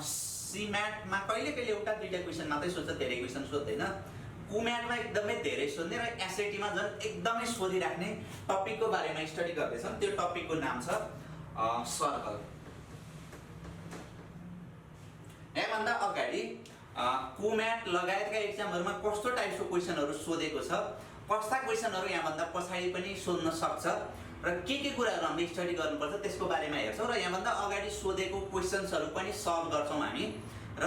CMAT मा कहिले कहिले एउटा दुईटा क्वेशन मात्रै सोध्छ, धेरै क्वेशन सोध्दैन। KUMMAT मा एकदमै धेरै सोध्ने र SAT मा झन् एकदमै सोधिराख्ने टपिकको बारेमा स्टडी गर्दैछौँ। त्यो टपिकको नाम छ सर्कल। यसभन्दा अगाडि KUMMAT लगायतका एक्जामहरुमा कस्तो टाइपको क्वेशनहरु सोधेको छ, कस्ता क्वेशनहरु यहाँभन्दा पछाडी पनि सोध्न सक्छ र के कुराहरु हामीले स्टडी गर्नुपर्छ त्यसको बारेमा हेर्छौं र यहाँभन्दा अगाडि सोधेको क्वेशन्सहरु पनि सल्भ गर्छौं हामी र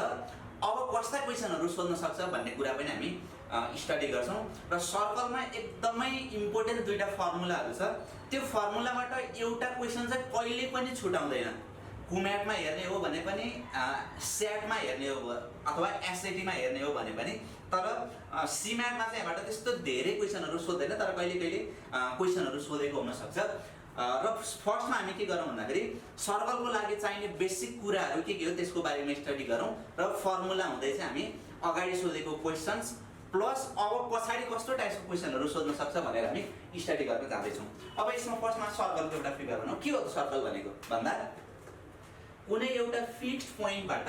अब कस्ता क्वेशनहरु सोध्न सक्छ भन्ने कुरा पनि हामी स्टडी गर्छौं। र सर्कलमा एकदमै इम्पोर्टेन्ट दुईटा फर्मुलाहरु छ। त्यो फर्मुलाबाट एउटा क्वेशन चाहिँ कहिले पनि छुटाउँदैन। KUMMAT मा हेर्ने हो भने पनि, SAT मा हेर्ने हो अथवा SAT मा हेर्ने हो भने पनि, तर CMAT मा चाहिँ यहाँबाट त्यस्तो धेरै क्वेशनहरु सोध्दैन, तर कहिले कहिले क्वेशनहरु सोधेको हुन सक्छ। र फर्स्टमा हामी के गरौँ भन्दाखेरि सर्कलको लागि चाहिने बेसिक कुराहरु के हो त्यसको बारेमा स्टडी गरौँ र फर्मुला हुँदै चाहिँ हामी अगाडि सोधेको क्वेशन्स प्लस अब पछाडी कस्तो टाइपको क्वेशनहरु सोध्न सक्छ भनेर हामी स्टडी गर्न जाँदै छौं। अब यसमा फर्स्टमा सर्कलको एउटा फिगर बनाऊ। के हो त सर्कल भनेको भन्दा कुनै एउटा फिक्स्ड पोइन्टबाट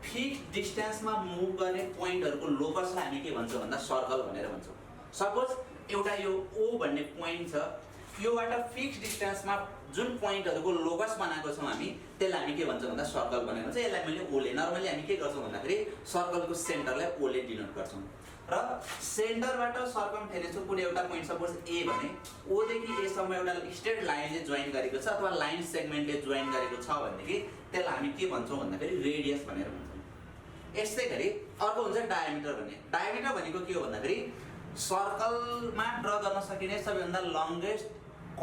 फिक्स्ड डिस्टेन्समा मुभ गर्ने पोइन्टहरुको लोकसलाई हामी के भन्छौं भन्दा सर्कल भनेर भन्छौं। सपोज एउटा यो O भन्ने पोइन्ट छ, योबाट फिक्स्ड डिस्टेन्समा जुन पोइन्टहरुको लोकस बनाएको छौं हामी त्यसलाई हामी के भन्छौं भन्दा सर्कल भनेर भन्छौं। यसलाई मैले O ले, नर्मली हामी के गर्छौं भन्दाखेरि सर्कलको सेन्टरलाई O ले डिनोट गर्छौं र सेन्टरबाट सर्कमफेरेन्सको कुनै एउटा पोइन्ट सपोज A भने O देखि A सम्म एउटा स्ट्रेट लाइनले जोइन गरेको छ अथवा लाइन सेगमेन्टले जोइन गरेको छ भनेदेखि त्यसलाई हामी के भन्छौं भन्दाखेरि रेडियस भनेर भन्छौं। यस्तै गरी अर्को हुन्छ डायमिटर भन्ने। डायमिटर भनेको के हो भन्दाखेरि सर्कलमा ड्र गर्न सकिने सबैभन्दा लंगेस्ट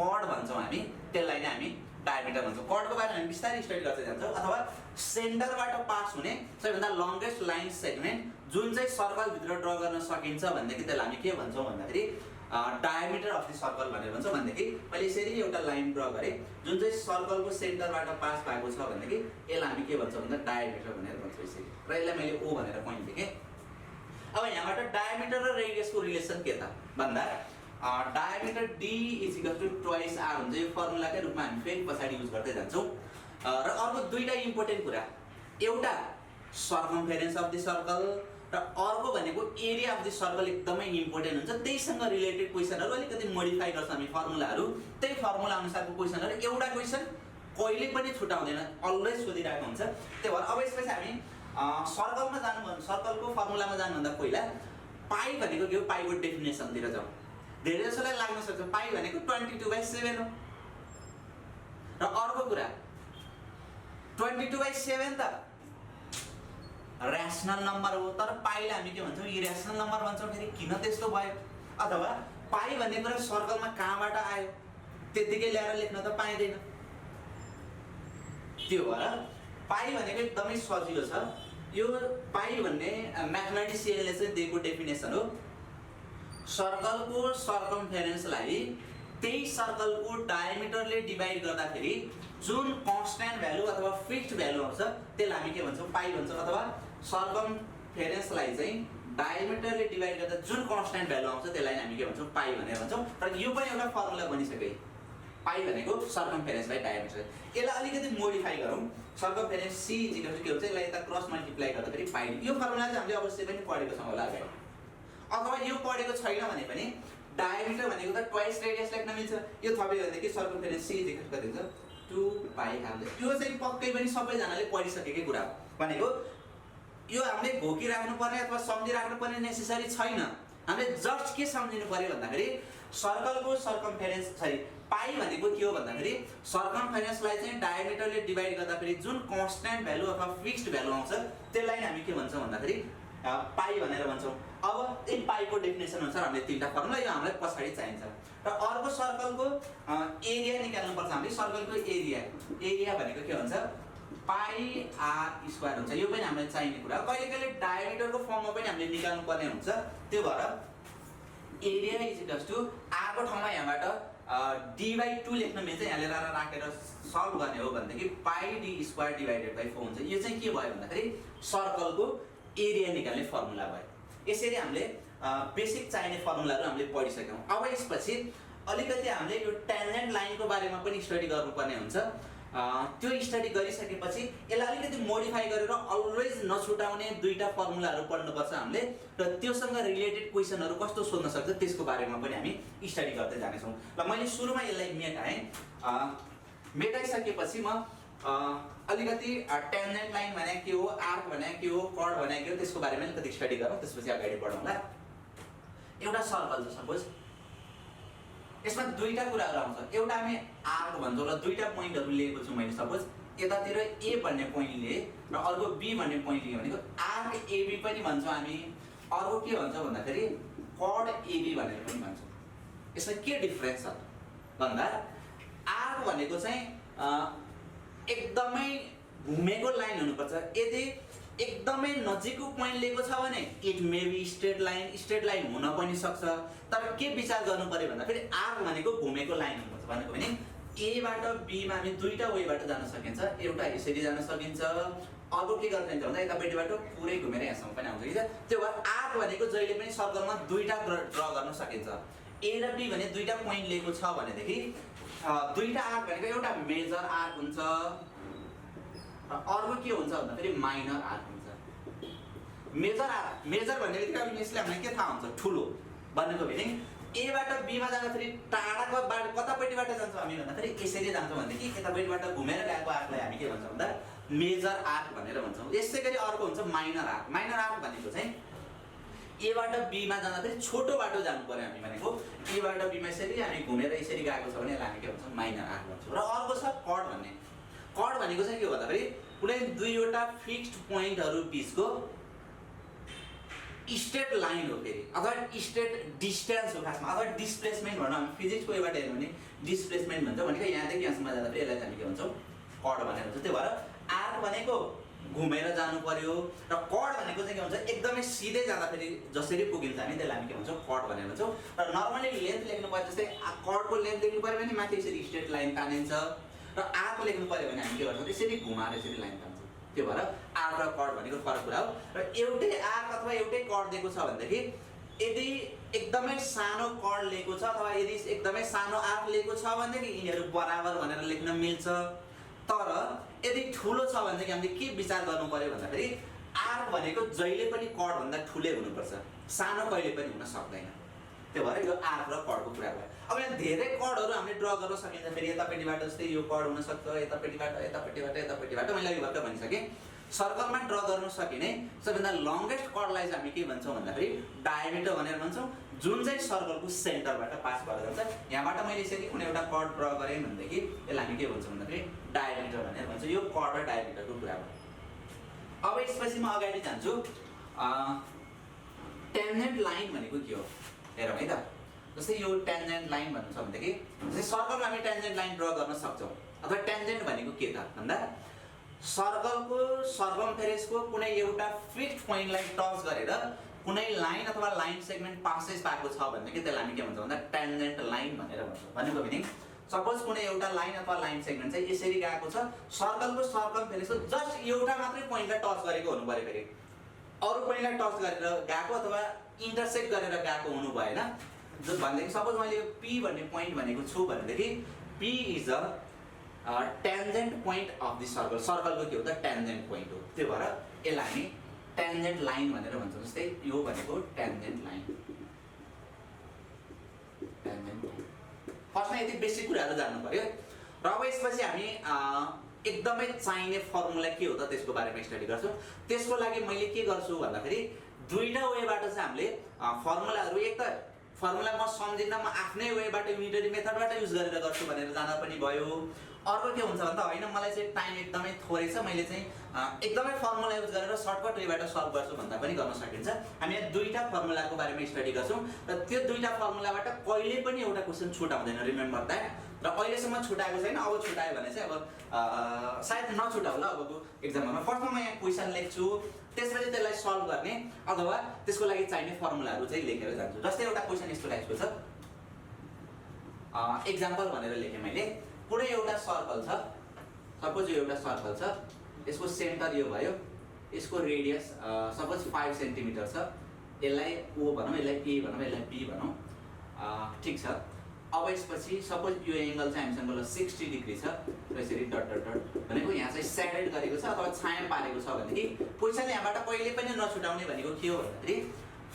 कर्ड भन्छौं हामी, त्यसलाई नै हामी डायमिटर भन्छौं। कर्डको बारेमा हामी बिस्तारै स्टडी गर्दै जान्छौं। अथवा सेन्टरबाट पास हुने सबैभन्दा लंगेस्ट लाइन सेगमेन्ट जुन चाहिँ सर्कल भित्र ड्र गर्न सकिन्छ भनेदेखि त्यसलाई हामी के भन्छौं भन्दाखेरि डायमिटर अफ द सर्कल भनेर भन्छौं। भनेदेखि मैले यसरी एउटा लाइन ड्र गरे जुन चाहिँ सर्कलको सेन्टरबाट पास भएको छ भनेदेखि यसलाई हामी के भन्छौं भन्दा डायमिटर भनेर भन्छौं यसरी। र यसलाई मैले O भनेर पोइन्ट दिए। अब यहाँबाट डायमिटर र रेडियसको रिलेसन के त भन्दा डायमिटर D = ट्वाइस R हुन्छ। यो फर्मुलाकै रूपमा हामी फेरि पछाडी युज गर्दै जान्छौं। र अर्को दुईटा इम्पोर्टेन्ट कुरा, एउटा सर्कमफेरेन्स अफ द सर्कल र अर्को भनेको एरिया अफ द सर्कल एकदमै इम्पोर्टेन्ट हुन्छ। त्यसैसँग रिलेटेड क्वेशनहरु अलिकति मोडिफाई गर्छौं हामी फर्मुलाहरु। त्यही फर्मुला अनुसारको क्वेशनहरु एउटा क्वेशन कहिले पनि छुटाउँदैन, अलवेज सोधिरहेको हुन्छ। त्यही भएर अब यसपछि हामी सर्कलमा जानु भने सर्कलको फर्मुलामा जानु भन्दा पहिला पाइ भनेको के हो, पाइको डेफिनेसनतिर जाउँ। धेरै जसोलाई लाग्न सक्छ पाइ भनेको 22/7 हो। र अर्को कुरा 22/7 त र्याशनल नम्बर हो, तर पाइलाई हामी के भन्छौं इर्याशनल नम्बर भन्छौं। फेरि किन त्यस्तो भयो? अथवा पाइ भन्ने कुरा सर्कलमा कहाँबाट आयो त्यतिकै ल्याएर लेख्न त पाइदैन। त्यो भएर पाइ भनेको एकदमै सजिलो छ। यो पाइ भन्ने म्याथमेटिसियनले चाहिँ दिएको डेफिनेसन हो। सर्कलको सर्कमफेरेन्सलाई त्यही सर्कलको डायमिटरले डिवाइड गर्दाखेरि जुन कन्स्ट्यान्ट भ्यालु अथवा फिक्स्ड भ्यालु आउँछ त्यसलाई हामी के भन्छौं पाइ भन्छौं। अथवा सर्कमफेरेन्सलाई चाहिँ डायमिटरले डिवाइड गर्दा जुन कन्स्ट्यान्ट भ्यालु आउँछ त्यसलाई हामी के भन्छौं पाइ भनेर भन्छौं। र यो पनि एउटा फर्मुला बनिसक्यो। पाइ भनेको सर्कमफेरेन्स बाइ डायमिटर। यसलाई अलिकति मोडिफाई गरौँ। सर्कमफेरेन्स C के हुन्छ यसलाई यता क्रस मल्टिप्लाई गर्दाखेरि पाइ। यो फर्मुला चाहिँ हामीले अवश्य पनि पढेको छौं होला अगाडि। अथवा यो पढेको छैन भने पनि डायमिटर भनेको त ट्वाइस रेडियस लेख्न मिल्छ। यो थप्यो भनेदेखि सर्कमफेरेन्स C कति हुन्छ 2 पाइ हामीले। यो चाहिँ पक्कै पनि सबैजनाले पढिसकेकै कुरा हो। भनेको यो हामीले घोकिराख्नु पर्ने अथवा सम्झिराख्नु पर्ने नेसेसरी छैन। हामीले जस्ट के सम्झिनु पर्यो भन्दाखेरि सर्कलको सर्कमफेरेन्स पाइ भनेको के हो भन्दाखेरि सर्कमफेरेन्सलाई चाहिँ डायमिटरले डिवाइड गर्दाखेरि जुन कन्स्ट्यान्ट भ्यालु अथवा फिक्स्ड भ्यालु आउँछ त्यसलाई हामी के भन्छौं भन्दाखेरि पाइ भनेर भन्छौं। अब यही पाइको डेफिनेसन अनुसार हामीले तीनटा फर्मुला यो हामीलाई पछाडी चाहिन्छ। र अर्को सर्कलको एरिया निकाल्नु पर्छ हामीले। सर्कलको एरिया भनेको के हुन्छ पाइ R² हुन्छ। यो पनि हामीलाई चाहिने कुरा। कहिले कहिले डायमिटरको फर्ममा पनि हामीले निकाल्नु पर्ने हुन्छ। त्यो भएर एरिया R को ठाउँमा यहाँबाट D/2 लेख्न मिल्छ। यहाँ लिएर राखेर सल्भ गर्ने हो भनेदेखि पाइ D² / 4 हुन्छ। यो चाहिँ के भयो भन्दाखेरि सर्कलको एरिया निकाल्ने फर्मुला भयो। यसरी हामीले बेसिक चाहिने फर्मुलाहरु हामीले पढिसक्यौं। अब यसपछि अलिकति हामीले यो टेन्जेन्ट लाइनको बारेमा पनि स्टडी गर्नुपर्ने हुन्छ। त्यो स्टडी गरिसकेपछि यसलाई अलिकति मोडिफाई गरेर अलवेज नछुटाउने दुईटा फर्मुलाहरू पढ्नुपर्छ हामीले र त्योसँग रिलेटेड क्वेसनहरू कस्तो सोध्न सक्छ त्यसको बारेमा पनि हामी स्टडी गर्दै जानेछौँ। ल मैले सुरुमा यसलाई मेटाएँ, मेटाइसकेपछि म अलिकति टेन्जेन्ट लाइन भने के हो, आर्क भने के हो, कर्ड भने के हो त्यसको बारेमा अलिकति स्टडी गरौँ, त्यसपछि अगाडि बढौँला। एउटा सर्कल छ सपोज, यसमा दुईटा कुराहरू आउँछ, एउटा हामी आर्क भन्छौँ र दुईटा पोइन्टहरू लिएको छु मैले, सपोज यतातिर ए भन्ने पोइन्ट लिए र अर्को बी भन्ने पोइन्ट लिए भनेको आर्क एबी पनि भन्छौँ हामी, अर्को के भन्छौँ भन्दाखेरि कर्ड एबी भनेर पनि भन्छौँ। यसमा के डिफरेन्स छ भन्दा आर्क भनेको चाहिँ एकदमै घुमेको लाइन हुनुपर्छ। यदि एकदमै नजिकको पोइन्ट लिएको छ भने it may be straight line हुन पनि सक्छ, तर के विचार गर्नु पर्यो भन्दा फेरि आर्क भनेको घुमेको लाइन हुनुपर्छ। भनेको भने एबाट बीमा हामी दुईटा वेबाट जान सकिन्छ, एउटा यसरी जान सकिन्छ, अर्को के गर्न सकिन्छ भन्दा यतापट्टिबाट पुरै घुमेर यहाँसम्म पनि आउँछ कि। त्यो भएर आर्क भनेको जहिले पनि सर्कलमा दुईटा ड्र गर्न सकिन्छ। ए र बी भने दुईटा पोइन्ट लिएको छ भनेदेखि दुईटा आर्क भनेको एउटा मेजर आर्क हुन्छ र अर्को के हुन्छ भन्दाखेरि माइनर आर्क हुन्छ। मेजर भन्ने बित्तिकै अब यसले हामीलाई के थाहा हुन्छ, ठुलो भनेको भने एबाट बीमा जाँदाखेरि टाढाको बाटो कतापट्टिबाट जान्छौँ हामी भन्दाखेरि यसरी जान्छौँ भनेदेखि यतापट्टिबाट घुमेर गएको आर्कलाई हामी के भन्छौँ भन्दा मेजर आर्क भनेर भन्छौँ। यसै गरी अर्को हुन्छ माइनर आर्क। माइनर आर्क भनेको चाहिँ एबाट बीमा जाँदाखेरि छोटो बाटो जानु पर्यो हामी भनेको, एबाट बीमा यसरी हामी घुमेर यसरी गएको छ भने यसलाई हामी के भन्छौँ माइनर आर्क भन्छौँ। र अर्को छ कर्ड भन्ने। कर्ड भनेको चाहिँ के हो भन्दाखेरि कुनै दुईवटा फिक्स्ड पोइन्टहरू बिचको स्ट्रेट लाइन हो फेरि, अथवा स्ट्रेट डिस्टेन्स हो खासमा, अथवा डिस्प्लेसमेन्ट भनौँ हामी फिजिक्सको वेबाट हेर्नु भने डिस्प्लेसमेन्ट भन्छ। भनेको यहाँदेखि यहाँसम्म जाँदाखेरि यसलाई चाहिँ हामी के भन्छौँ कर्ड भनेर भन्छौँ। त्यही भएर आर्क भनेको घुमेर जानु पर्यो र कर्ड भनेको चाहिँ के भन्छ एकदमै सिधै जाँदाखेरि जसरी पुगिन्छ हामी त्यसलाई हामी के भन्छौँ कर्ड भनेर भन्छौँ। र नर्मली लेन्थ लेख्नु पर्यो जस्तै कर्डको लेन्थ लेख्नु पर्यो भने माथि यसरी स्ट्रेट लाइन तानिन्छ र आर्क लेख्नु पर्यो भने हामी के गर्छौँ यसरी घुमाएर यसरी लाइन तान्छौँ। त्यो भएर आर्क र कर्ड भनेको फरक कुरा हो। र एउटै आर्क अथवा एउटै कर्ड दिएको छ भनेदेखि यदि एकदमै सानो कर्ड लिएको छ अथवा यदि एकदमै सानो आर्क लिएको छ भनेदेखि यिनीहरू बराबर भनेर लेख्न मिल्छ। तर यदि ठुलो छ भनेदेखि हामीले के विचार गर्नु पर्यो भन्दाखेरि आर्क भनेको जहिले पनि कर्ड भन्दा ठुलै हुनुपर्छ, सानो कहिले पनि हुन सक्दैन। त्यो भएर यो आर्क र कर्डको कुरा भयो। अब यहाँ धेरै कर्डहरू हामीले ड्र गर्न सकिन्छ। फेरि यतापट्टिबाट जस्तै यो कर्ड हुन सक्छ, यतापट्टिबाट मैले अघि भर्खर भनिसकेँ। सर्कलमा ड्र गर्न सकिने सबैभन्दा लङ्गेस्ट कर्डलाई चाहिँ हामी के भन्छौँ भन्दाखेरि डायमिटर भनेर भन्छौँ, जुन चाहिँ सर्कलको सेन्टरबाट पास भएर जान्छ। यहाँबाट मैले यसरी कुनै एउटा कर्ड ड्र गरेँ भनेदेखि यसलाई हामी के भन्छौँ भन्दाखेरि डायमिटर भनेर भन्छौँ। यो कर्ड र डायमिटरको कुरा भयो। अब यसपछि म अगाडि जान्छु। टेन्जेन्ट लाइन भनेको के हो हेरौँ है त। जस्तै यो टेन्जेन्ट लाइन भन्नु छ भनेदेखि जस्तै सर्कलमा हामी टेन्जेन्ट लाइन ड्र गर्न सक्छौँ। अथवा टेन्जेन्ट भनेको के त भन्दा सर्कलको सर्कमफेरेन्सको कुनै एउटा फिक्स्ड पोइन्टलाई टच गरेर कुनै लाइन अथवा लाइन सेगमेन्ट पासेस पाएको छ भनेदेखि त्यसलाई हामी के भन्छौँ भन्दा टेन्जेन्ट लाइन भनेर भन्छौँ। भनेको भने सपोज कुनै एउटा लाइन अथवा लाइन सेगमेन्ट चाहिँ यसरी गएको छ, सर्कलको सर्कमफेरेन्सको जस्ट एउटा मात्रै पोइन्टलाई टच गरेको हुनु पर्यो, फेरि अरू पोइन्टलाई टच गरेर गएको अथवा इन्टरसेक्ट गरेर गएको हुनु भएन। भनेदेखि सपोज मैले यो पी भन्ने पोइन्ट भनेको छु भनेदेखि P is a tangent point of the circle. सर्कलको के हो त टेन्जेन्ट पोइन्ट हो। त्यो भएर यसलाई हामी टेन्जेन्ट लाइन भनेर भन्छौँ। जस्तै यो भनेको टेन्जेन्ट लाइन। फर्स्टमा यति बेसिक कुराहरू जान्नु पर्यो। र अब यसपछि हामी एकदमै चाहिने फर्मुला के हो त त्यसको बारेमा स्टडी गर्छौँ। त्यसको लागि मैले के गर्छु भन्दाखेरि दुईटा वेबाट चाहिँ हामीले फर्मुलाहरू, एक त फर्मुला म सम्झिन्न, म आफ्नै वेबाट युनिटरी मेथडबाट युज गरेर गर्छु भनेर जाँदा पनि भयो। अर्को के हुन्छ भन्दा होइन मलाई चाहिँ टाइम एकदमै थोरै छ, मैले चाहिँ एकदमै फर्मुला युज गरेर सर्टकट वेबाट सल्भ गर्छु भन्दा पनि गर्न सकिन्छ। हामी यहाँ दुईटा फर्मुलाको बारेमा स्टडी गर्छौँ र त्यो दुईटा फर्मुलाबाट कहिले पनि एउटा क्वेसन छुटाउँदैन, रिमेम्बर द्याट। र अहिलेसम्म छुटाएको छैन, अब छुटायो भने चाहिँ अब सायद नछुटाउला अबको एक्जाममा। फर्स्टमा म यहाँ क्वेसन लेख्छु, त्यसपछि त्यसलाई सल्भ गर्ने अथवा त्यसको लागि चाहिने फर्मुलाहरू चाहिँ लेखेर जान्छु। जस्तै एउटा क्वेसन यस्तो टाइपको छ, एक्जाम्पल भनेर लेखेँ मैले। कुनै एउटा सर्कल छ, सपोज यो एउटा सर्कल छ, यसको सेन्टर यो भयो, यसको रेडियस सपोज 5 सेन्टिमिटर छ। यसलाई ओ भनौँ, यसलाई ए भनौँ, यसलाई बी भनौँ, ठिक छ। अब यसपछि सपोज यो एंगल चाहिँ हामीसँग ल 60 डिग्री छ र यसरी डट डट डट भनेको यहाँ चाहिँ स्याडेड गरेको छ अथवा छाया पारेको छ भनेदेखि क्वेशन यहाँबाट कहिले पनि नछुटाउने भनेको के हो भन्दाखेरि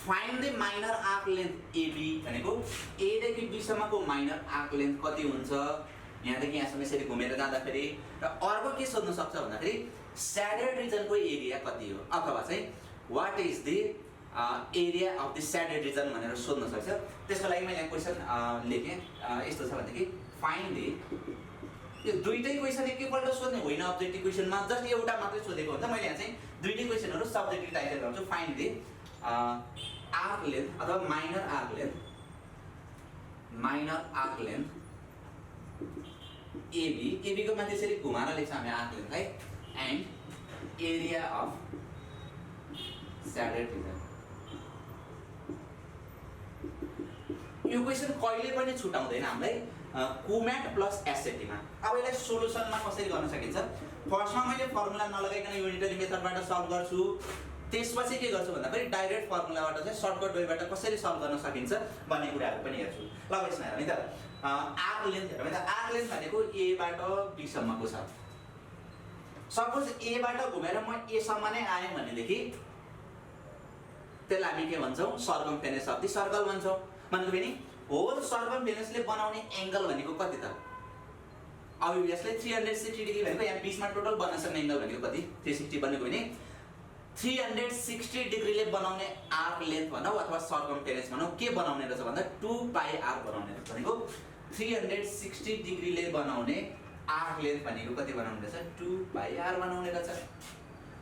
find the minor arc length AB भनेको ए देखि बी सम्मको माइनर आर्क लेन्थ कति हुन्छ यहाँदेखि यहाँसम्म यसरी घुमेर जाँदाखेरि र अर्को के सोध्न सक्छ भन्दाखेरि स्याडेड रिजनको एरिया कति हो अथवा चाहिँ what is the area of the shaded region भनेर सोध्न सक्छ त्यसको लागि मैले यहाँ क्वेसन लेखेँ यस्तो छ भनेदेखि फाइन्ड द यो दुईटै क्वेसन एकैपल्ट सोध्ने होइन अब्जेक्टिभ क्वेसनमा जस्ट एउटा मात्रै सोधेको हुन्छ मैले यहाँ चाहिँ दुईटै क्वेसनहरू सब्जेक्टिभ टाइटल गर्छु फाइन्ड द आर्क लेन्थ अथवा माइनर आर्क लेन्थ एबी को माथि यसरी घुमाएर लेख्छ हामी आर्क लेन्थलाई and area of shaded region यो क्वेसन कहिले पनि छुटाउँदैन हामीलाई कुम्याट प्लस एसएटी मा अब यसलाई सोलुसनमा कसरी गर्न सकिन्छ फर्स्टमा मैले फर्मुला नलगाइकन युनिटरी मेथडबाट सल्भ गर्छु त्यसपछि के गर्छु भन्दाखेरि डाइरेक्ट फर्मुलाबाट चाहिँ सर्टकट वेबाट कसरी सल्भ गर्न सकिन्छ भन्ने कुराहरु पनि हेर्छु ल यसमा हेरौँ नि त आर्क लेन्थ हेरौँ नि त आर्क लेन्थ भनेको ए बाट बी सम्मको छ सपोज ए बाट घुमेर म ए सम्म नै आएँ भनेदेखि त्यसलाई हामी के भन्छौं सर्कमफेरेन्स अफ द सर्कल भन्छौं भनेको पनि होल सर्कमफेरेन्सले बनाउने एंगल भनेको कति त अब यसले 360 डिग्री भनेको यहाँ बीचमा टोटल बन्न सक्ने एंगल भनेको कति 360 बनेको भने 360 डिग्रीले बनाउने आर्क लेन्थ भनौं अथवा सर्कमफेरेन्स भनौं के बनाउने रहेछ भन्दा 2 पाई आर बनाउने रहेछ भनेको 360 डिग्रीले बनाउने आर्क लेन्थ भनेको कति बनाउने रहेछ 2 पाई आर बनाउने रहेछ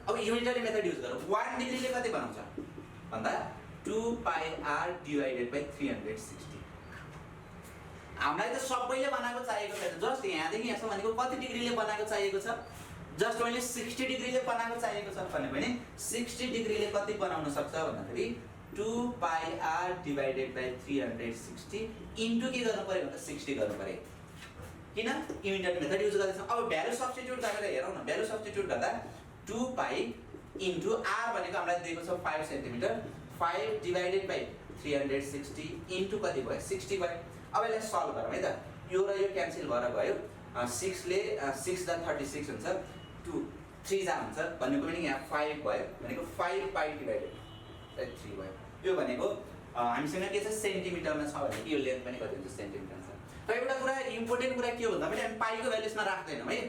अब युनिटरी मेथड युज गरौँ 1 डिग्रीले कति बनाउँछ भन्दा 2 पाई आर डिवाइडेड बाइ 360 हामीलाई त सबैले बनाएको चाहिएको छैन जस्ट यहाँदेखि यहाँसम्म भनेको कति डिग्रीले बनाएको चाहिएको छ जस्ट ओन्ली 60 डिग्रीले बनाएको चाहिएको छ भने पनि 60 डिग्रीले कति बनाउन सक्छ भन्दाखेरि 2 पाई आर डिवाइडेड बाइ 360 इन्टु के गर्नु पर्यो भन्दा 60 गर्नु पर्यो किन युनिटरी मेथड युज गर्दैछौँ अब भ्यालु सब्स्टिट्युट गरेर हेरौँ न भ्यालु सब्स्टिट्युट गर्दा 2 पाई इन्टु आर भनेको हामीलाई दिएको छ 5 सेन्टिमिटर 5 डिवाइडेड बाइ 360 इन्टु कति भयो 60 भयो अब यसलाई सल्भ गरौँ है त यो र यो क्यान्सल भएर गयो 6 ले 6 दा 36 हुन्छ 2 3 जा हुन्छ भनेको पनि यहाँ 5 भयो भनेको 5 पाई डिवाइडेड बाइ 3 भयो यो भनेको हामीसँग के छ सेन्टिमिटरमा छ भने यो लेन्थ पनि कति हुन्छ सेन्टिमिटर छ र एउटा कुरा इम्पोर्टेन्ट कुरा के हो भन्दा पनि हामी पाईको भ्यालुसमा राख्दैनौँ है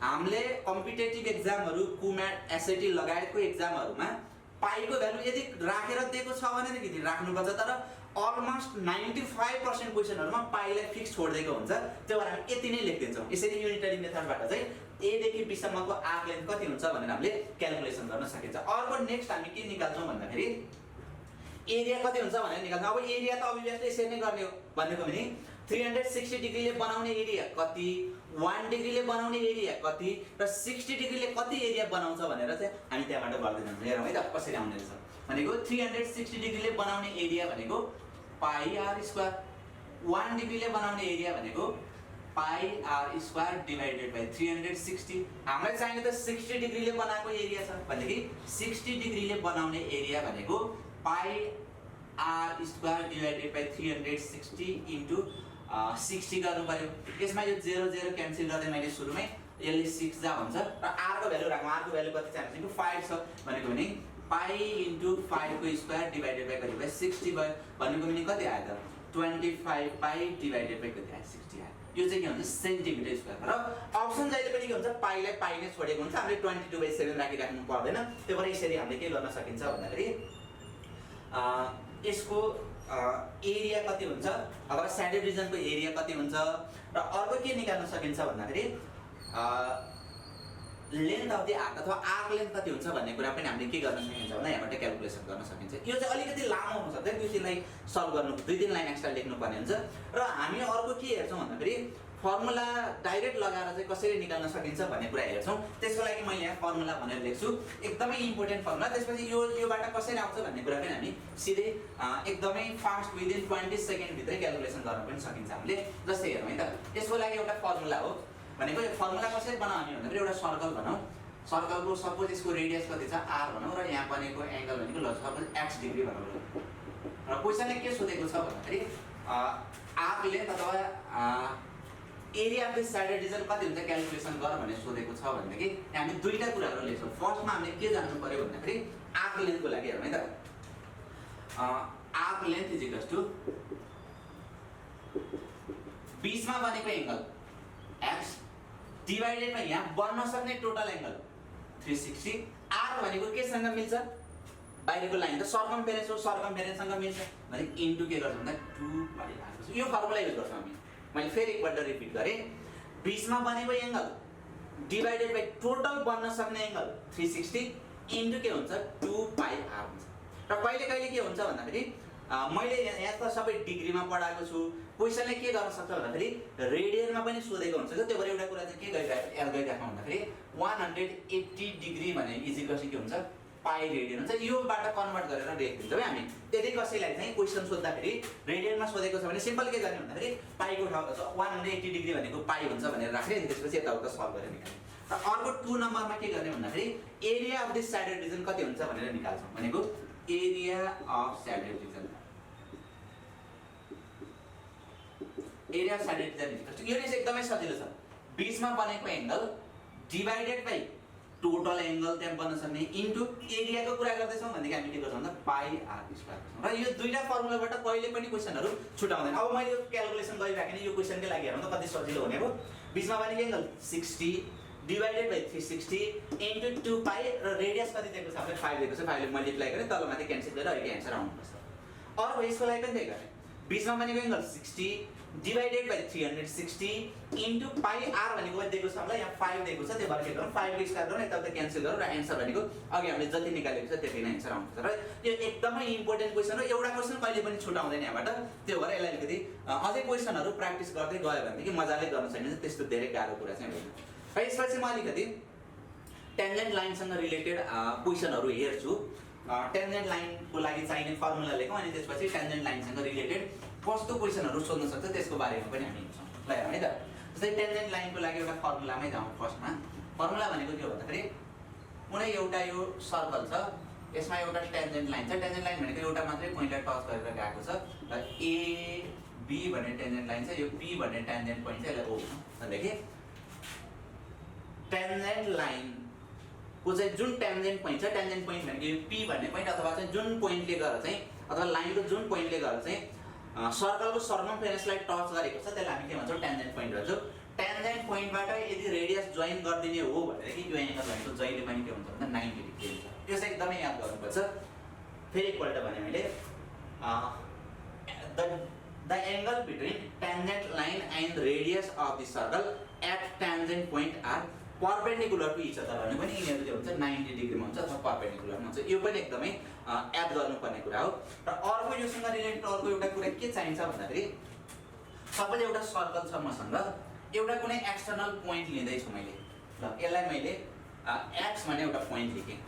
हामीले कम्पिटिटिभ एक्जामहरु कुम्याट एसएटी लगायतको एक्जामहरुमा पाईको भ्यालु यदि राखेर दिएको छ भने देखि राख्नुपर्छ तर अलमोस्ट 95% क्वेशनहरुमा पाईलाई फिक्स छोड्दिएको हुन्छ त्यो भएर हामी यति नै लेख्दिन्छौं यसरी युनिटरी मेथडबाट चाहिँ ए देखि बी सम्मको आर्क लेन्थ कति हुन्छ भनेर हामीले क्याल्कुलेसन गर्न सकिन्छ अर्को नेक्स्ट हामी के निकाल्छौं भन्दाखेरि एरिया कति हुन्छ भनेर निकाल्छौं अब एरिया त अभियसली यसरी नै गर्ने हो भनेको पनि 360 डिग्रीले बनाउने एरिया कति 1 डिग्रीले बनाउने एरिया कति र 60 डिग्रीले कति एरिया बनाउँछ भनेर चाहिँ हामी त्यहाँबाट गर्दैनौं हेरौँ है त कसरी आउने रहेछ भनेको 360 डिग्रीले बनाउने एरिया भनेको पाई आर स्क्वायर 1 डिग्रीले बनाउने एरिया भनेको pi r square divided by 360 हामीलाई चाहिने त 60 डिग्रीले बनाएको एरिया छ भनेदेखि 60 डिग्रीले बनाउने एरिया भनेको pi r square divided by 360 into 60 गर्नु पर्यो यसमा यो 0 0 क्यान्सल गर्दै मैले सुरुमै यसले 6 जा हुन्छ र r को भ्यालु राखौँ r को भ्यालु कति छ हामीसँग 5 छ भनेको भने पाई इन्टु 5 को स्क्वायर डिवाइडेड बाइ कति भयो 60 भयो भनेको पनि कति आयो त 25 पाई डिवाइडेड बाइ कति आयो 60 आयो यो चाहिँ के हुन्छ सेन्टिमिटर स्क्वायर र अप्सन जहिले पनि के हुन्छ पाईलाई पाई नै छोडेको हुन्छ हामीले 22/7 राखिराख्नु पर्दैन त्यो भएर यसरी हामीले के गर्न सकिन्छ भन्दाखेरि यसको एरिया कति हुन्छ अथवा स्याडेड रिजनको एरिया कति हुन्छ र अर्को के निकाल्न सकिन्छ भन्दाखेरि लेन्थ अफ द आर्क अथवा आर्क लेन्थ कति हुन्छ भन्ने कुरा पनि हामीले के गर्न सकिन्छ भन्दा यहाँबाट क्याल्कुलेसन गर्न सकिन्छ यो चाहिँ अलिकति लामो हुन सक्छ दुई दिनलाई सल्भ गर्नु 2-3 लाइन एक्स्ट्रा लेख्नु पर्ने हुन्छ र हामी अर्को के हेर्छौं भन्दाखेरि फर्मुला डाइरेक्ट लगाएर चाहिँ कसरी निकाल्न सकिन्छ भन्ने कुरा हेर्छौं त्यसको लागि मैले यहाँ फर्मुला भनेर लेख्छु एकदमै इम्पोर्टेन्ट फर्मुला त्यसपछि योबाट कसरी आउँछ भन्ने कुरा पनि हामी सिधै एकदमै फास्ट विदिन 20 सेकेन्ड भित्रै क्याल्कुलेसन गर्न पनि सकिन्छ हामीले जस्तै हेरौँ है त यसको लागि एउटा फर्मुला हो भनेको यो फर्मुला कसरी बनाऊ हामी भन्दाखेरि एउटा सर्कल बनाऊ सर्कलको सपोज यसको रेडियस कति छ r भनौं र यहाँ बनेको एंगल भनेको ल सपोज x डिग्री भनौँ र क्वेशनले के सोधेको छ भन्दाखेरि आर्क लेन्थ अथवा area of the shaded region कति हुन्छ क्याल्कुलेसन गर भनेर सोधेको छ भनेदेखि हामी दुईटा कुराहरू लेख्छौँ। फर्स्टमा हामीले के जान्नु पर्यो भन्दाखेरि आर्क लेन्थको लागि हेरौँ है त। Arc length is equals to बीचमा बनेको एंगल x डिवाइडेड बाइ यहाँ बन्न सक्ने टोटल एंगल 360। आर्क भनेको केसँग मिल्छ? बाहिरको लाइन त सर्कमफेरेन्स हो, सर्कमफेरेन्ससँग मिल्छ भने इन्टु के गर्छौँ भन्दा 2 पाइ आर। यो फर्मुला युज गर्छौँ हामी। मैले फेरि एकपल्ट रिपिट गरेँ। बीचमा बनेको एंगल डिवाइडेड बाइ टोटल बन्न सक्ने एंगल 360 इन्टु के हुन्छ 2 पाइ आर हुन्छ। र कहिले कहिले के हुन्छ भन्दाखेरि मैले यहाँ त सबै डिग्रीमा पढाएको छु। क्वेसनले के गर्न सक्छ भन्दाखेरि रेडियनमा पनि सोधेको हुन्छ। त्यो भएर एउटा कुरा चाहिँ के याद गरिराखौँ भन्दाखेरि 180 डिग्री भने इज इक्वल्स टु के हुन्छ पाइ रेडियन हुन्छ। योबाट कन्भर्ट गरेर लेखिदिन्छौँ है हामी। त्यति कसैलाई चाहिँ क्वेसन सोध्दाखेरि रेडियनमा सोधेको छ भने सिम्पल के गर्ने भन्दाखेरि पाइको ठाउँमा 180 डिग्री भनेको पाइ हुन्छ भनेर राख्ने, अनि त्यसपछि यताउता सल्भ गरेर निकाल्ने। र अर्को 2 नम्बरमा के गर्ने भन्दाखेरि area of this shaded region कति हुन्छ भनेर निकाल्छौँ। भनेको area of shaded region, area of shaded region यो चाहिँ एकदमै सजिलो छ। बीचमा बनेको angle divided by total angle त्यहाँ बन्न सक्ने इन्टु एरियाको कुरा गर्दैछौँ भनेदेखि हामी के गर्छौँ भन्दा पाइ आर स्क्वायर गर्छौँ। र यो दुईटा फर्मुलाबाट कहिले पनि क्वेसनहरू छुटाउँदैन। अब मैले यो क्याल्कुलेसन गरिराखेँ यो क्वेसनकै लागि हेरौँ त कति सजिलो हुने हो। बीचमा बनेको एंगल 60 डिवाइडेड बाइ 360 इन्टु 2 पाइ र रेडियस कति दिएको छ हामीले 5 दिएको छ। 5 ले मल्टिप्लाई गरेर तलमाथि क्यान्सल गरेर अहिले एन्सर आउनुपर्छ। अर्को यसको लागि पनि त्यही गर्ने। बीचमा बनेको एंगल 60 डिवाइडेड बाइ 360 इन्टु पाइ आर भनेको कति दिएको छ हामीलाई यहाँ 5 दिएको छ। त्यो भएर के गरौँ 5 ले स्क्वायर गरौँ यताउता क्यान्सल गरौँ र एन्सर भनेको अघि हामीले जति निकालेको छ त्यति नै एन्सर आउँछ। र यो एकदमै इम्पोर्टेन्ट क्वेसन हो। एउटा क्वेसन कहिले पनि छुटाउँदैन यहाँबाट। त्यो भएर यसलाई अलिकति अझै क्वेसनहरू प्र्याक्टिस गर्दै गयो भनेदेखि मजाले गर्न सकिन्छ। त्यस्तो धेरै गाह्रो कुरा चाहिँ होइन। र यसपछि म अलिकति टेन्जेन्ट लाइनसँग रिलेटेड क्वेसनहरू हेर्छु। टेन्जेन्ट लाइनको लागि चाहिने फर्मुला लेखौँ अनि त्यसपछि टेन्जेन्ट लाइनसँग रिलेटेड कस्तो क्वेसनहरू सोध्न सक्छ त्यसको बारेमा पनि हामी हेर्छौँ। ल हेरौँ है त। जस्तै टेन्जेन्ट लाइनको लागि एउटा फर्मुलामै जाउँ। फर्स्टमा फर्मुला भनेको के हो भन्दाखेरि कुनै एउटा यो सर्कल छ, यसमा एउटा टेन्जेन्ट लाइन छ। टेन्जेन्ट लाइन भनेको एउटा मात्रै पोइन्टलाई टच गरेर गएको छ। र ए बी भन्ने टेन्जेन्ट लाइन छ, यो पी भन्ने टेन्जेन्ट पोइन्ट छ, यसलाई ओ भनेदेखि टेन्जेन्ट लाइनको चाहिँ जुन टेन्जेन्ट पोइन्ट छ, टेन्जेन्ट पोइन्ट भनेको यो पी भन्ने पोइन्ट अथवा चाहिँ जुन पोइन्टले गर्दा चाहिँ अथवा लाइनको जुन पोइन्टले गर्दा चाहिँ सर्कलको सर्कमफेरेन्सलाई टच गरेको छ त्यसलाई हामी के भन्छौँ टेन्जेन्ट पोइन्ट भन्छौँ। टेन्जेन्ट पोइन्टबाट यदि रेडियस जोइन गरिदिने हो भनेदेखि यो एंगल भनेको जहिले पनि के हुन्छ भन्दा 90 डिग्री हुन्छ। यो चाहिँ एकदमै याद गर्नुपर्छ। फेरि एकपल्ट भने मैले the angle between tangent line and radius of the circle at tangent point are perpendicular to each other भने पनि यिनीहरू के हुन्छ 90 डिग्रीमा हुन्छ अथवा परपेन्डिकुलरमा हुन्छ। यो पनि एकदमै याद गर्नुपर्ने कुरा हो। र अर्को योसँग रिलेटेड अर्को एउटा कुरा के चाहिन्छ भन्दाखेरि सपोज एउटा सर्कल छ मसँग, एउटा कुनै एक्सटर्नल पोइन्ट लिँदैछु मैले। ल यसलाई मैले एक्स भन्ने एउटा पोइन्ट लेखेँ।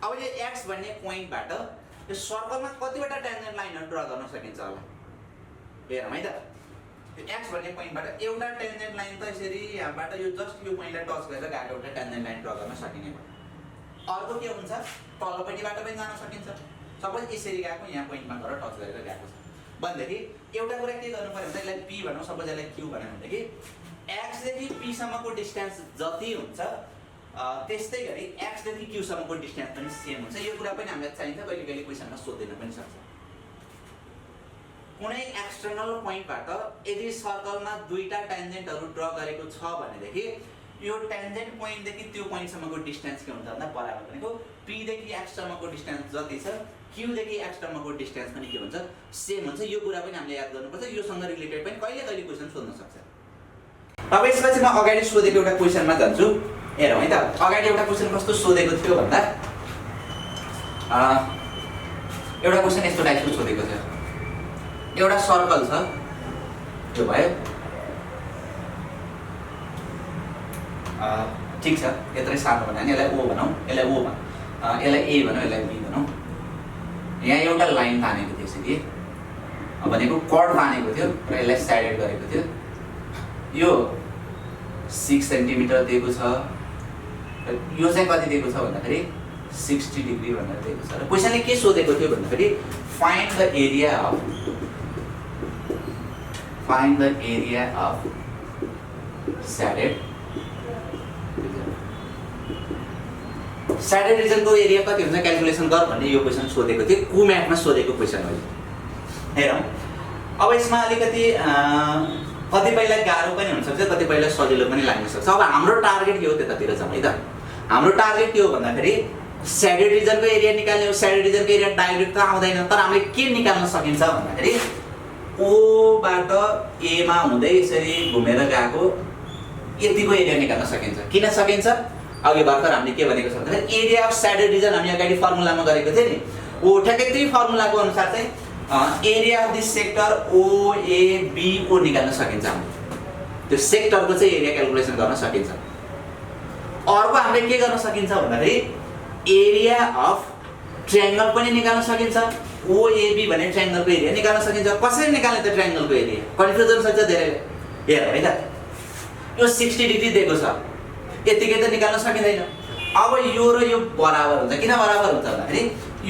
अब यो एक्स भन्ने पोइन्टबाट यो सर्कलमा कतिवटा टेन्जेन्ट लाइनहरू ड्रा गर्न सकिन्छ होला हेरौँ है त। यो एक्स भन्ने पोइन्टबाट एउटा टेन्जेन्ट लाइन त यसरी यहाँबाट यो जस्ट यो पोइन्टलाई टच गरेर गएको एउटा टेन्जेन्ट लाइन ड्रा गर्न सकिने भयो। अर्को के हुन्छ तलपट्टिबाट पनि जान सकिन्छ। सपोज यसरी गएको यहाँ पोइन्टमा गएर टच गरेर गएको छ भनेदेखि एउटा कुरा के गर्नु पर्यो भने यसलाई पी भनौँ, सपोज यसलाई क्यू भन्यो भनेदेखि एक्सदेखि पीसम्मको डिस्टेन्स जति हुन्छ त्यस्तै गरी एक्सदेखि क्यूसम्मको डिस्टेन्स पनि सेम हुन्छ। यो कुरा पनि हामीलाई चाहिन्छ। कहिले कहिले क्वेसनमा सोध्दैन पनि सक्छ। कुनै एक्सटर्नल पोइन्टबाट यदि सर्कलमा दुईटा टेन्जेन्टहरू ड्रा गरेको छ भनेदेखि यो टेन्जेन्ट पोइन्टदेखि त्यो पोइन्टसम्मको डिस्टेन्स के हुन्छ भन्दा बराबर भनेको पीदेखि एक्ससम्मको डिस्टेन्स जति छ क्यूदेखि एक्ससम्मको डिस्टेन्स पनि के हुन्छ सेम हुन्छ। यो कुरा पनि हामीले याद गर्नुपर्छ। योसँग रिलेटेड पनि कहिले कहिले क्वेसन सोध्न सक्छ। अब यसपछि म अगाडि सोधेको एउटा क्वेसनमा जान्छु। हेरौँ है त। अगाडि एउटा क्वेसन कस्तो सोधेको थियो भन्दा एउटा क्वेसन यस्तो टाइपको सोधेको थियो। एउटा सर्कल छ, त्यो भयो ठीक छ। यत्रै सानो बनायो भने यसलाई ओ भनौँ, यसलाई ओ भनौँ, यसलाई ए भनौँ, यसलाई बी भनौँ। यहाँ एउटा लाइन तानेको थियो यसरी भनेको कर्ड तानेको थियो र यसलाई साइडेड गरेको थियो। यो 6 सेन्टिमिटर दिएको छ। यो चाहिँ कति दिएको छ भन्दाखेरि 60 डिग्री भनेर दिएको छ। र क्वेसनले के सोधेको थियो भन्दाखेरि find the area of find the area of shaded रिजनको एरिया कति हुन्छ क्याल्कुलेसन गर भन्ने यो क्वेसन सोधेको थियो कुम्याटमा सोधेको क्वेसन हो हेरौँ अब यसमा अलिकति कतिपयलाई गाह्रो पनि हुन सक्छ कतिपयलाई सजिलो पनि लाग्न सक्छ अब हाम्रो टार्गेट के हो त्यतातिर जाउँ है त हाम्रो टार्गेट के हो भन्दाखेरि स्याडेड रिजनको एरिया निकाल्ने हो स्याडेड रिजनको एरिया डाइरेक्ट त आउँदैन तर हामीले के निकाल्न सकिन्छ भन्दाखेरि ओ बाट ए मा हुँदै यसरी घुमेर गएको यतिको एरिया निकाल्न सकिन्छ किन सकिन्छ अघि भर्खर हामीले के भनेको छ भने एरिया अफ स्याडेड रिजन हामी अगाडि फर्मुलामा गरेको थिए नि ओ ठ्याक्कै त्यही फर्मुलाको अनुसार चाहिँ area of this sector oh A B O निकाल्न सकिन्छ हामीले त्यो सेक्टरको चाहिँ एरिया क्याल्कुलेसन गर्न सकिन्छ अर्को हामीले के गर्न सकिन्छ भन्दाखेरि एरिया अफ ट्रायंगल पनि निकाल्न सकिन्छ ओएबी भन्ने ट्रायंगलको एरिया निकाल्न सकिन्छ कसरी निकाल्ने त ट्रायंगलको एरिया कन्फ्युजन सक्छ धेरै हेर है त यो 60 डिग्री दिएको छ यतिकै त निकाल्न सकिँदैन अब यो र यो बराबर हुन्छ किन बराबर हुन्छ भन्दाखेरि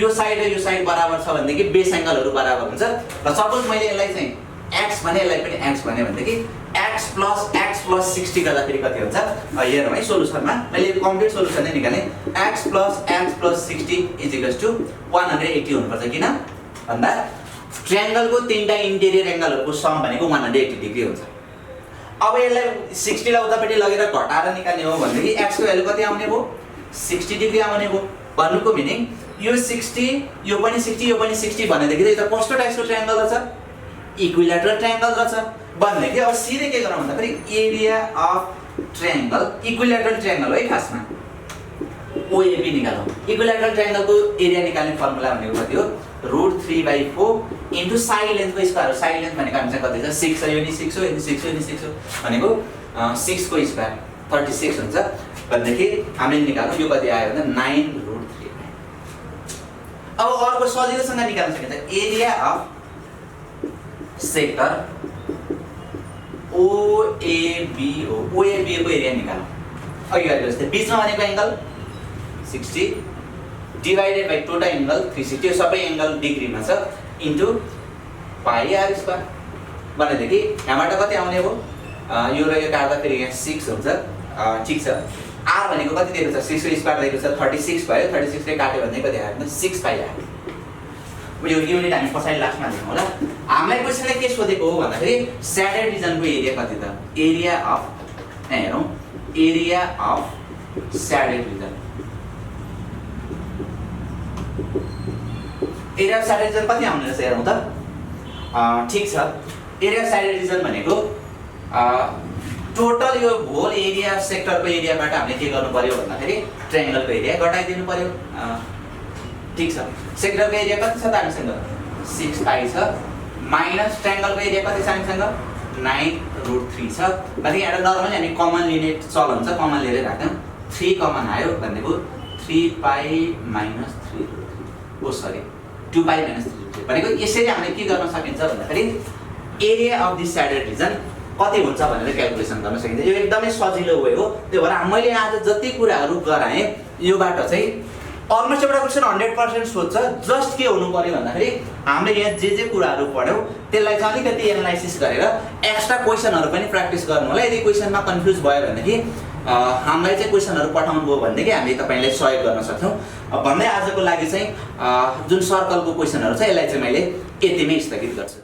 यो साइड र यो साइड बराबर छ भनेदेखि बेस एंगलहरु बराबर हुन्छ र सपोज मैले यसलाई चाहिँ x भने यसलाई पनि x भने भनेदेखि x plus 60 गर्दा फेरि कति हुन्छ हेरौँ है सोलुसनमा मैले कम्प्लिट सोलुसन नै निकाले x plus 60 180 हुनुपर्छ किन भन्दा ट्रायंगलको तीनटा इन्टेरियर एंगलहरुको सम भनेको 180 डिग्री हुन्छ अब यसलाई 60 लाई उतापट्टि लगेर घटाएर निकाल्ने हो भनेदेखि x को भ्यालु कति आउने भो 60 डिग्री आउने भो भन्नुको मिनिङ यो 60 यो पनि 60 भनेदेखि त यो कस्तो टाइपको ट्रायंगल रहेछ इक्विलेटरल ट्रायंगल रहेछ भन्दाखेरि अब सिधै के गरौँ भन्दाखेरि area of triangle equilateral triangle है खासमा ओएबी निकालौँ इक्विलेटरल ट्रायंगलको एरिया निकाल्ने फर्मुला भनेको कति हो √3/4 इन्टु साइड लेन्थको स्क्वायर हो साइड लेन्थ भनेको हामीसँग कति छ 6 छ यो नि 6 हो यो नि 6 हो यो नि 6 हो भनेको 6 को स्क्वायर 36 हुन्छ भनेदेखि हामीले निकाल्नु यो कति आयो भन्दा 9√3 अब अर्को सजिलोसँग निकाल्न सकिन्छ एरिया अफ सेक्टर ओएबी हो ओएबी को एरिया निकालौँ अघि गरेको जस्तै बीचमा भनेको angle 60 divided by total angle 360 यो सबै एंगल डिग्रीमा छ इन्टु पाई आर स्क्वायर भनेदेखि यहाँबाट कति आउने हो यो र यो काट्दा फेरि यहाँ 6 हुन्छ ठीक छ आर भनेको कति दिएको छ 6 को स्क्वायर दिएको छ 36 भयो 36 ले काट्यो भने कति आयो भने 6 पाई आर यो युनिट हामी पछाडी लास्टमा लेखौँ होला हामीलाई क्वेशनले के सोधेको हो भन्दाखेरि स्याडेड रिजनको एरिया कति त एरिया अफ हेरौँ area of shaded region area of shaded region कति आउने रहेछ हेरौँ त ठीक छ एरिया अफ स्याडेड रिजन भनेको टोटल यो होल एरिया अफ सेक्टरको एरियाबाट हामीले के गर्नु पर्यो भन्दाखेरि ट्रायंगलको एरिया घटाइदिनु पर्यो ठीक छ सेक्टरको एरिया कति छ त हामीसँग 6 पाई छ माइनस ट्रायंगलको एरिया कति छ हामीसँग 9√3 छ भने यहाँ नर्मली हामी कमन लिने चलन छ कमन लिएर राख्यौं 3 कमन आयो भनेको 3 पाई माइनस 3 ओ सरी 2 पाई माइनस 3 भनेको यसरी हामीले के गर्न सकिन्छ भन्दाखेरि area of this shaded region कति हुन्छ भनेर क्याल्कुलेसन गर्न सकिन्छ यो एकदमै सजिलो वे हो त्यो भएर मैले आज जति कुराहरु गराए योबाट चाहिँ अलमोस्ट एउटा क्वेशन 100% सोध्छ जस्ट के हुनु पर्यो भन्दाखेरि हामीले यहाँ जे कुराहरु पढ्यौ त्यसलाई चाहिँ अलिकति एनालाइसिस गरेर एक्स्ट्रा क्वेशनहरु पनि प्र्याक्टिस गर्नु होला यदि क्वेशनमा कन्फ्युज भयो भनेदेखि हामीलाई चाहिँ क्वेशनहरु पठाउनु भयो भनेदेखि हामीले तपाईलाई सहयोग गर्न सक्छौं भन्दै आजको लागि चाहिँ जुन सर्कलको क्वेशनहरु छ यसलाई चाहिँ मैले यतिमै स्थगित गर्छु।